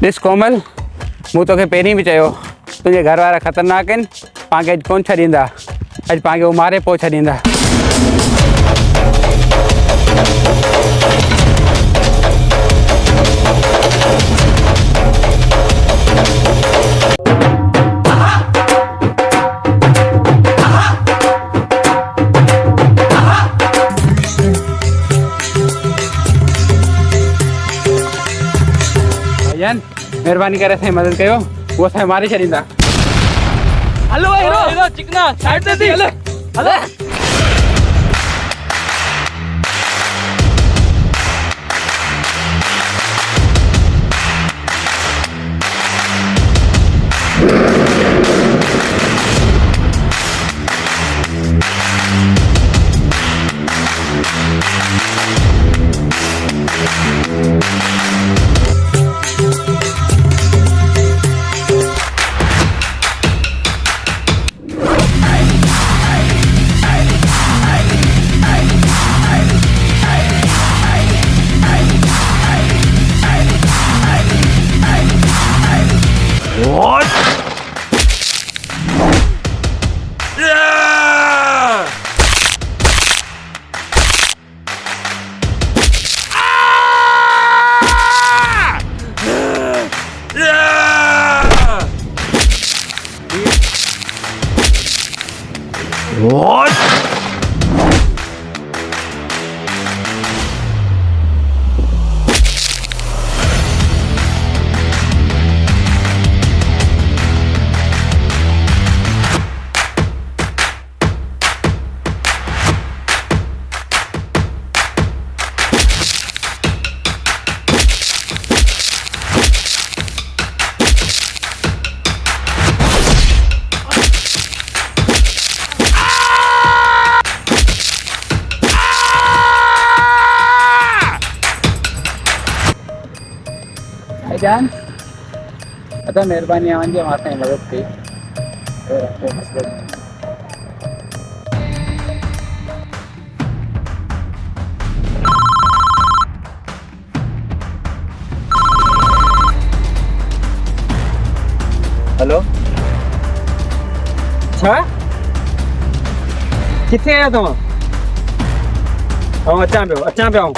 ॾिस कोमल, मूं तोखे पहिरीं बि चयो तुंहिंजे घर वारा ख़तरनाक आहिनि, पाण खे अॼु कोन छॾींदा, अॼु पाण खे हू मारे पोइ छॾींदा। भाईजान, महिरबानी करे असांजी मदद कयो, उहो असांखे मारे छॾींदा। हलो हीरो हीरो चिकना साइड ते थी हले हले। What? Yeah! Ah! Yeah! What? भाईजान, अदा महिरबानी आवाज़ असांजी मदद कई। हेलो, छा किथे आहियो तव्हां? अचां पियो।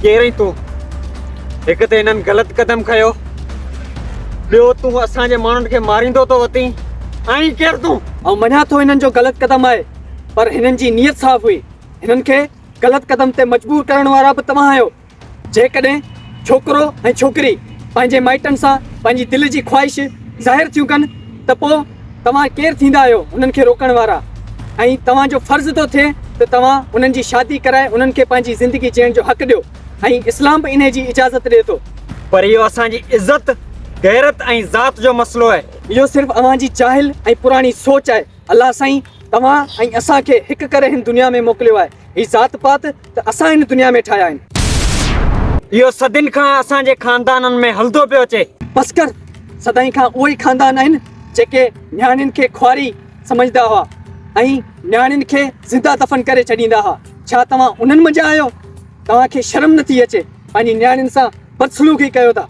केरई तूं? हिकु त हिननि ग़लति क़दम खयो, ॿियो तूं असांजे माण्हुनि खे मारींदो तो वती। ऐं केरु तूं? ऐं मञा थो हिननि जो ग़लति क़दम आहे, पर हिननि जी नियत साफ़ हुई। हिननि खे ग़लति क़दम ते मजबूर करण वारा बि तव्हां आहियो। जेकॾहिं छोकिरो ऐं छोकिरी पंहिंजे माइटनि सां पंहिंजी दिलि जी ख़्वाहिश ज़ाहिर थियूं कनि त पोइ तव्हां केरु थींदा आहियो उन्हनि खे रोकण वारा? ऐं तव्हांजो फ़र्ज़ु थो थिए त तव्हां उन्हनि जी शादी कराए उन्हनि खे पंहिंजी ज़िंदगी जीअण जो हक़ ॾियो, ऐं इस्लाम बि इन जी इजाज़त ॾिए थो। पर इहो असांजी इज़त, गैरत ऐं ज़ात जो मसइलो आहे। इहो सिर्फ़ु अव्हांजी जाहिल ऐं पुराणी सोच आहे। अल्लाह साईं तव्हां ऐं असांखे हिकु करे हिन दुनिया में मोकिलियो आहे। ही ज़ात पात त असां हिन दुनिया में ठाहिया आहिनि। इहो सदियुनि खां असांजे ख़ानदाननि में हलंदो पियो अचे। बसि कर, सदाईं खां उहे ई ख़ानदान आहिनि जेके न्याणियुनि खे ख्वारी सम्झंदा हुआ ऐं न्याणियुनि खे ज़िंदा दफ़न करे छॾींदा हुआ। छा तव्हां उन्हनि मंझि आहियो? तव्हांखे शर्म नथी अचे? पंहिंजी न्याणियुनि सां बदसलूकी कयो था।